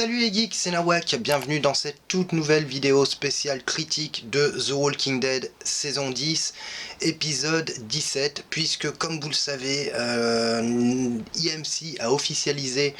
Salut les geeks, c'est Nawak, bienvenue dans cette toute nouvelle vidéo spéciale critique de The Walking Dead saison 10, épisode 17, puisque comme vous le savez, IMC a officialisé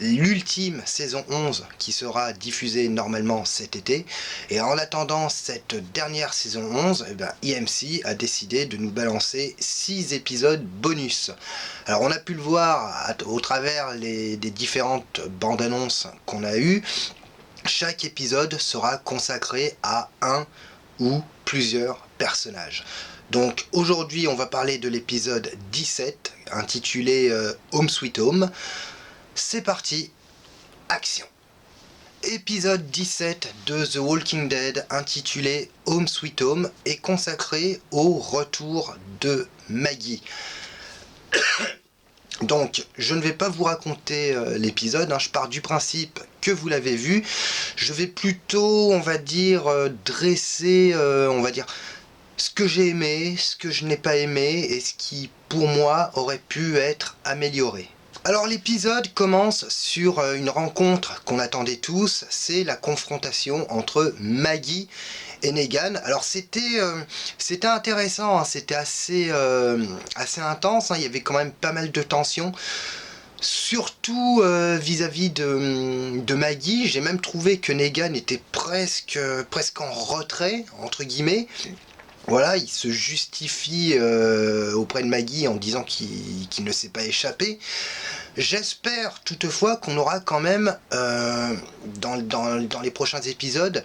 l'ultime saison 11 qui sera diffusée normalement cet été, et en attendant cette dernière saison 11, IMC a décidé de nous balancer 6 épisodes bonus. Alors on a pu le voir au travers des différentes bandes annonces qu'on a eues. Chaque épisode sera consacré à un ou plusieurs personnages. Donc aujourd'hui on va parler de l'épisode 17 intitulé Home Sweet Home. C'est parti, action. Épisode 17 de The Walking Dead intitulé Home Sweet Home est consacré au retour de Maggie. Donc je ne vais pas vous raconter l'épisode, je pars du principe que vous l'avez vu. Je vais plutôt, on va dire, dresser, ce que j'ai aimé, ce que je n'ai pas aimé et ce qui pour moi aurait pu être amélioré. Alors l'épisode commence sur une rencontre qu'on attendait tous, c'est la confrontation entre Maggie et Negan. Alors c'était intéressant, c'était assez intense, il y avait quand même pas mal de tensions. Surtout vis-à-vis de Maggie, j'ai même trouvé que Negan était presque en retrait, entre guillemets. Voilà, il se justifie auprès de Maggie en disant qu'il ne s'est pas échappé. J'espère toutefois qu'on aura quand même, dans les prochains épisodes,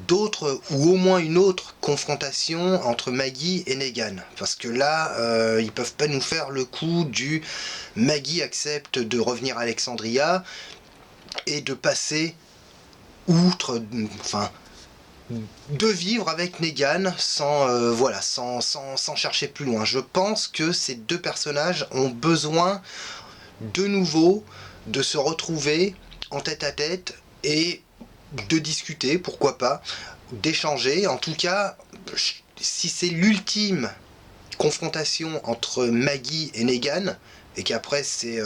d'autres ou au moins une autre confrontation entre Maggie et Negan. Parce que là, ils peuvent pas nous faire le coup du Maggie accepte de revenir à Alexandria et de passer outre, de vivre avec Negan sans chercher plus loin. Je pense que ces deux personnages ont besoin de nouveau de se retrouver en tête à tête et de discuter, pourquoi pas, d'échanger. En tout cas, si c'est l'ultime confrontation entre Maggie et Negan, et qu'après c'est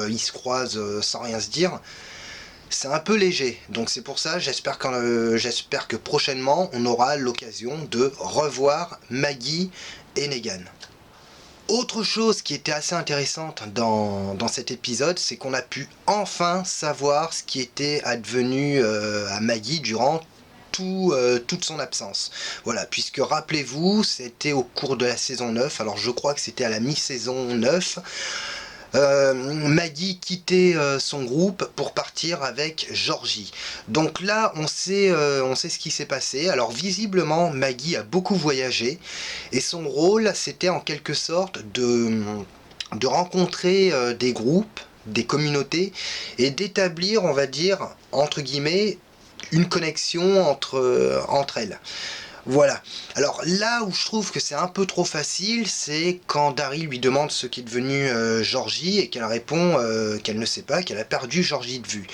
ils se croisent sans rien se dire, c'est un peu léger. Donc c'est pour ça, j'espère que prochainement on aura l'occasion de revoir Maggie et Negan. Autre chose qui était assez intéressante dans cet épisode, c'est qu'on a pu enfin savoir ce qui était advenu à Maggie durant toute son absence. Voilà, puisque rappelez-vous, c'était au cours de la saison 9, alors je crois que c'était à la mi-saison 9, Maggie quittait son groupe pour partir avec Georgie. Donc là, on sait ce qui s'est passé. Alors visiblement, Maggie a beaucoup voyagé et son rôle, c'était en quelque sorte de rencontrer des groupes, des communautés et d'établir, on va dire, entre guillemets, une connexion entre elles. Voilà. Alors là où je trouve que c'est un peu trop facile, c'est quand Daryl lui demande ce qu'est devenu Georgie et qu'elle répond qu'elle ne sait pas, qu'elle a perdu Georgie de vue.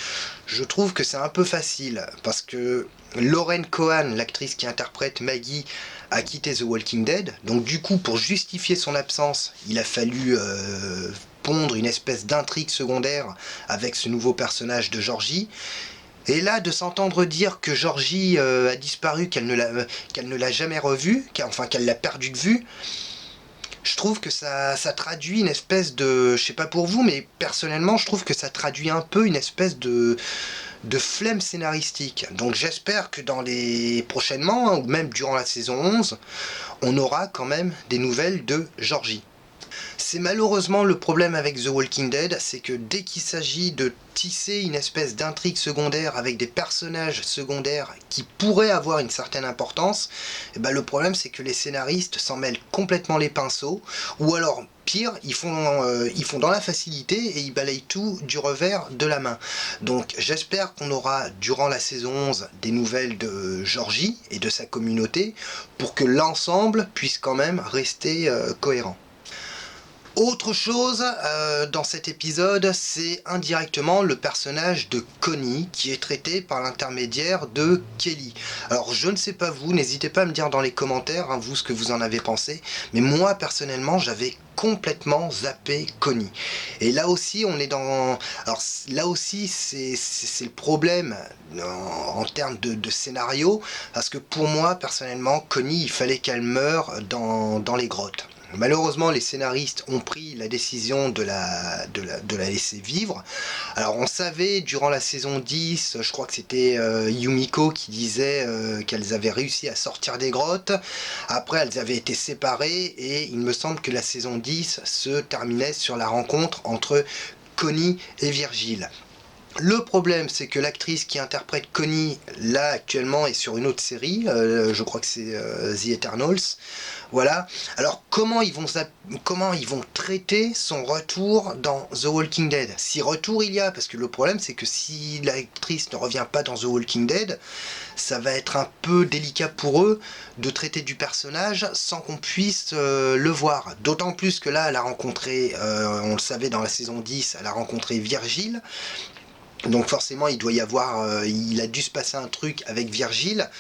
Je trouve que c'est un peu facile parce que Lauren Cohan, l'actrice qui interprète Maggie, a quitté The Walking Dead. Donc du coup, pour justifier son absence, il a fallu pondre une espèce d'intrigue secondaire avec ce nouveau personnage de Georgie. Et là, de s'entendre dire que Georgie a disparu, qu'elle ne l'a jamais revue, qu'elle l'a perdu de vue, je trouve que ça traduit une espèce de... Je sais pas pour vous, mais personnellement, je trouve que ça traduit un peu une espèce de flemme scénaristique. Donc j'espère que prochainement, ou même durant la saison 11, on aura quand même des nouvelles de Georgie. C'est malheureusement le problème avec The Walking Dead, c'est que dès qu'il s'agit de tisser une espèce d'intrigue secondaire avec des personnages secondaires qui pourraient avoir une certaine importance, le problème c'est que les scénaristes s'en mêlent complètement les pinceaux, ou alors pire, ils font dans la facilité et ils balayent tout du revers de la main. Donc j'espère qu'on aura durant la saison 11 des nouvelles de Georgie et de sa communauté pour que l'ensemble puisse quand même rester cohérent. Autre chose dans cet épisode, c'est indirectement le personnage de Connie qui est traité par l'intermédiaire de Kelly. Alors je ne sais pas vous, n'hésitez pas à me dire dans les commentaires, vous ce que vous en avez pensé, mais moi personnellement j'avais complètement zappé Connie. Et là aussi on est dans... Alors là aussi c'est le problème en termes de scénario, parce que pour moi personnellement Connie il fallait qu'elle meure dans les grottes. Malheureusement, les scénaristes ont pris la décision de la laisser vivre. Alors, on savait durant la saison 10, je crois que c'était Yumiko qui disait qu'elles avaient réussi à sortir des grottes. Après, elles avaient été séparées et il me semble que la saison 10 se terminait sur la rencontre entre Connie et Virgile. Le problème, c'est que l'actrice qui interprète Connie, là, actuellement, est sur une autre série, je crois que c'est The Eternals, voilà. Alors, comment ils vont traiter son retour dans The Walking Dead? Si retour il y a, parce que le problème, c'est que si l'actrice ne revient pas dans The Walking Dead, ça va être un peu délicat pour eux de traiter du personnage sans qu'on puisse le voir. D'autant plus que là, elle a rencontré, on le savait dans la saison 10, elle a rencontré Virgile. Donc forcément, il doit y avoir, il a dû se passer un truc avec Virgile.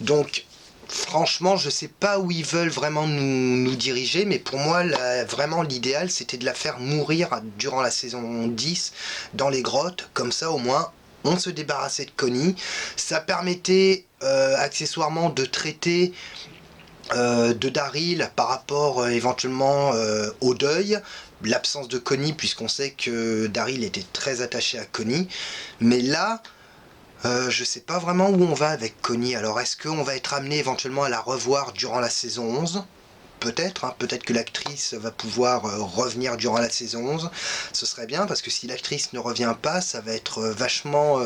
Donc franchement, je sais pas où ils veulent vraiment nous diriger, mais pour moi, vraiment l'idéal, c'était de la faire mourir durant la saison 10 dans les grottes. Comme ça, au moins, on se débarrassait de Connie. Ça permettait accessoirement de traiter de Daryl par rapport éventuellement au deuil, l'absence de Connie, puisqu'on sait que Daryl était très attaché à Connie. Mais là, je sais pas vraiment où on va avec Connie. Alors est-ce qu'on va être amené éventuellement à la revoir durant la saison 11 ? Peut-être, peut-être que l'actrice va pouvoir revenir durant la saison 11. Ce serait bien, parce que si l'actrice ne revient pas, ça va être vachement...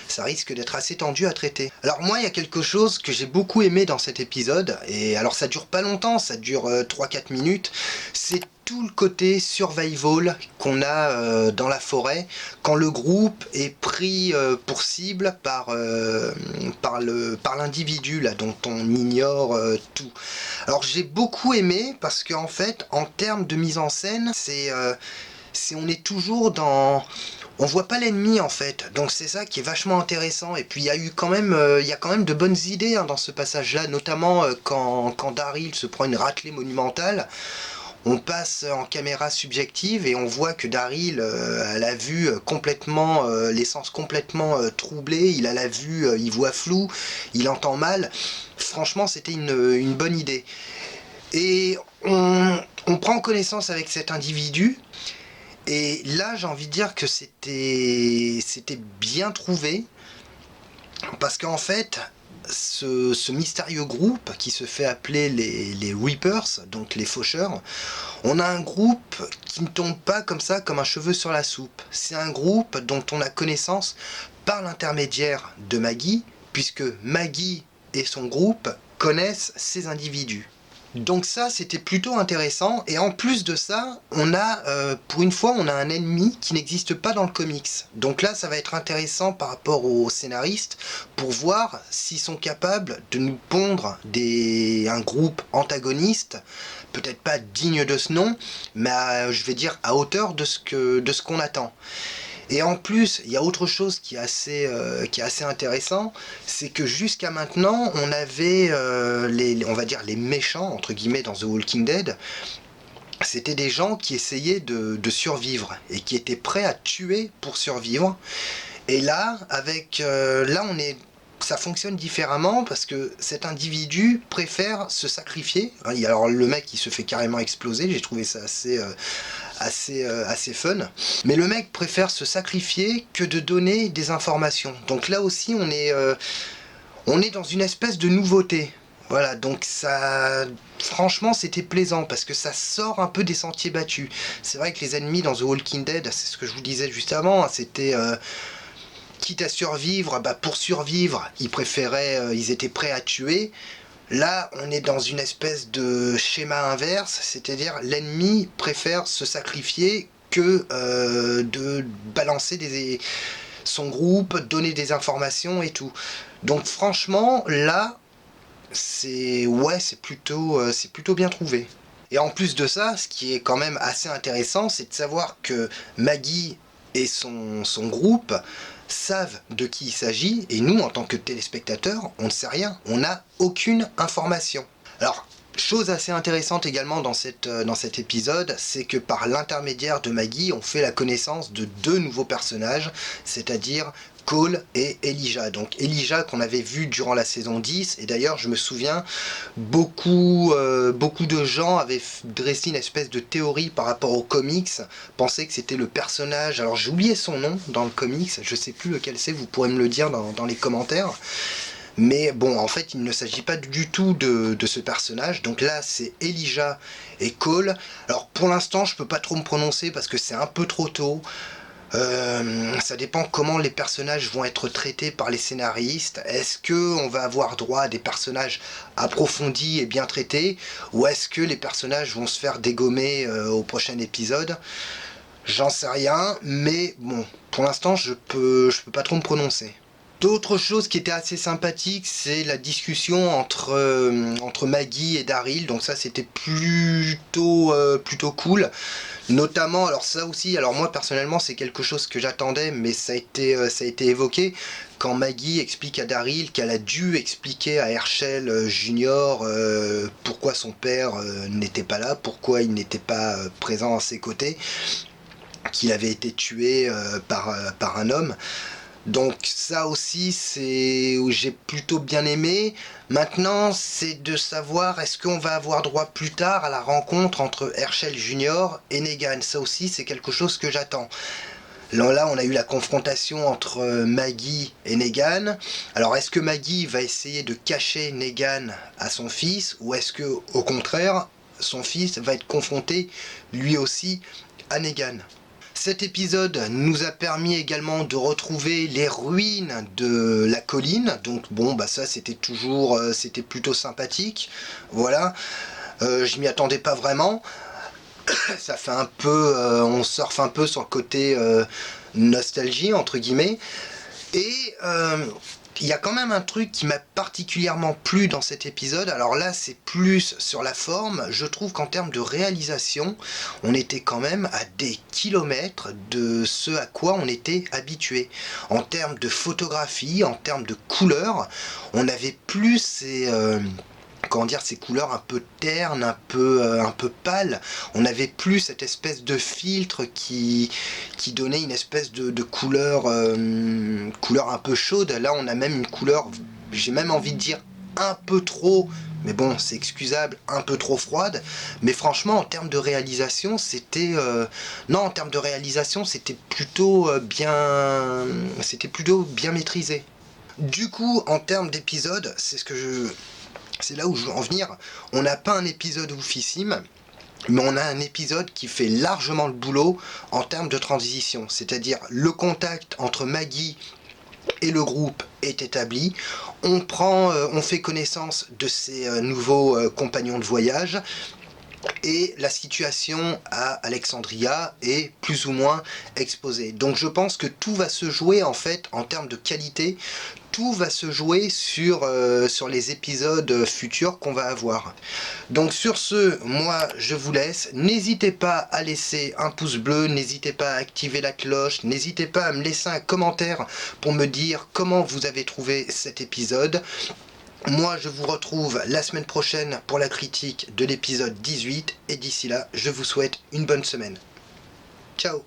ça risque d'être assez tendu à traiter. Alors moi, il y a quelque chose que j'ai beaucoup aimé dans cet épisode, et alors ça dure pas longtemps, ça dure 3-4 minutes, c'est tout le côté survival qu'on a dans la forêt quand le groupe est pris pour cible par l'individu là dont on ignore tout. Alors j'ai beaucoup aimé parce qu'en fait en termes de mise en scène on est toujours dans... On voit pas l'ennemi en fait, donc c'est ça qui est vachement intéressant. Et puis il y a eu quand même, il y a quand même de bonnes idées dans ce passage-là, notamment quand Daryl se prend une raclée monumentale. On passe en caméra subjective et on voit que Daryl a la vue complètement, les sens complètement troublés, il a la vue, il voit flou, il entend mal. Franchement, c'était une bonne idée. Et on prend connaissance avec cet individu, et là j'ai envie de dire que c'était bien trouvé, parce qu'en fait, ce mystérieux groupe qui se fait appeler les Reapers, donc les faucheurs, on a un groupe qui ne tombe pas comme ça, comme un cheveu sur la soupe. C'est un groupe dont on a connaissance par l'intermédiaire de Maggie, puisque Maggie et son groupe connaissent ces individus. Donc ça, c'était plutôt intéressant, et en plus de ça, on a, pour une fois, on a un ennemi qui n'existe pas dans le comics. Donc là, ça va être intéressant par rapport aux scénaristes, pour voir s'ils sont capables de nous pondre un groupe antagoniste, peut-être pas digne de ce nom, mais je vais dire à hauteur de ce qu'on attend. Et en plus, il y a autre chose qui est assez intéressant, c'est que jusqu'à maintenant, on avait on va dire les méchants, entre guillemets, dans The Walking Dead, c'était des gens qui essayaient de survivre, et qui étaient prêts à tuer pour survivre. Et là, ça fonctionne différemment, parce que cet individu préfère se sacrifier. Alors le mec, il se fait carrément exploser, j'ai trouvé ça assez fun. Mais le mec préfère se sacrifier que de donner des informations. Donc là aussi, on est dans une espèce de nouveauté. Voilà, donc ça... Franchement, c'était plaisant, parce que ça sort un peu des sentiers battus. C'est vrai que les ennemis dans The Walking Dead, c'est ce que je vous disais juste avant, c'était... quitte à survivre, pour survivre, ils étaient prêts à tuer. Là, on est dans une espèce de schéma inverse, c'est-à-dire l'ennemi préfère se sacrifier que de balancer son groupe, donner des informations et tout. Donc franchement, là, c'est plutôt bien trouvé. Et en plus de ça, ce qui est quand même assez intéressant, c'est de savoir que Maggie et son groupe savent de qui il s'agit, et nous, en tant que téléspectateurs, on ne sait rien, on n'a aucune information. Alors, chose assez intéressante également dans cet épisode, c'est que par l'intermédiaire de Maggie, on fait la connaissance de deux nouveaux personnages, c'est-à-dire Cole et Elijah. Donc Elijah qu'on avait vu durant la saison 10, et d'ailleurs je me souviens, beaucoup de gens avaient dressé une espèce de théorie par rapport aux comics, pensaient que c'était le personnage, alors j'ai oublié son nom dans le comics, je sais plus lequel c'est, vous pourrez me le dire dans les commentaires. Mais bon, en fait, il ne s'agit pas du tout de ce personnage. Donc là, c'est Elijah et Cole. Alors pour l'instant, je peux pas trop me prononcer parce que c'est un peu trop tôt. Ça dépend comment les personnages vont être traités par les scénaristes. Est-ce que on va avoir droit à des personnages approfondis et bien traités, ou est-ce que les personnages vont se faire dégommer au prochain épisode? J'en sais rien, mais bon, pour l'instant, je peux pas trop me prononcer. D'autres choses qui étaient assez sympathiques, c'est la discussion entre Maggie et Daryl, donc ça c'était plutôt cool. Notamment, alors ça aussi, alors moi personnellement c'est quelque chose que j'attendais, mais ça a été évoqué, quand Maggie explique à Daryl qu'elle a dû expliquer à Herschel Junior pourquoi son père n'était pas là, pourquoi il n'était pas présent à ses côtés, qu'il avait été tué par un homme. Donc ça aussi, c'est où j'ai plutôt bien aimé. Maintenant, c'est de savoir est-ce qu'on va avoir droit plus tard à la rencontre entre Herschel Junior et Negan. Ça aussi, c'est quelque chose que j'attends. Là, on a eu la confrontation entre Maggie et Negan. Alors, est-ce que Maggie va essayer de cacher Negan à son fils, ou est-ce que, au contraire, son fils va être confronté lui aussi à Negan? Cet épisode nous a permis également de retrouver les ruines de la colline, donc bon bah ça c'était plutôt sympathique, voilà. Je m'y attendais pas vraiment, ça fait un peu, on surfe un peu sur le côté nostalgie entre guillemets, et il y a quand même un truc qui m'a particulièrement plu dans cet épisode. Alors là, c'est plus sur la forme. Je trouve qu'en termes de réalisation, on était quand même à des kilomètres de ce à quoi on était habitué. En termes de photographie, en termes de couleurs, on avait plus ces couleurs un peu ternes, un peu pâles. On n'avait plus cette espèce de filtre qui donnait une espèce de couleur, couleur un peu chaude. Là, on a même une couleur, j'ai même envie de dire un peu trop, mais bon, c'est excusable, un peu trop froide. Mais franchement, en termes de réalisation, c'était plutôt bien maîtrisé. Du coup, en termes d'épisode, c'est là où je veux en venir. On n'a pas un épisode oufissime, mais on a un épisode qui fait largement le boulot en termes de transition. C'est-à-dire le contact entre Maggie et le groupe est établi. On fait connaissance de ses nouveaux compagnons de voyage. Et la situation à Alexandria est plus ou moins exposée. Donc je pense que tout va se jouer en fait en termes de qualité, tout va se jouer sur les épisodes futurs qu'on va avoir. Donc sur ce, moi je vous laisse. N'hésitez pas à laisser un pouce bleu, n'hésitez pas à activer la cloche, n'hésitez pas à me laisser un commentaire pour me dire comment vous avez trouvé cet épisode. Moi, je vous retrouve la semaine prochaine pour la critique de l'épisode 18, et d'ici là, je vous souhaite une bonne semaine. Ciao!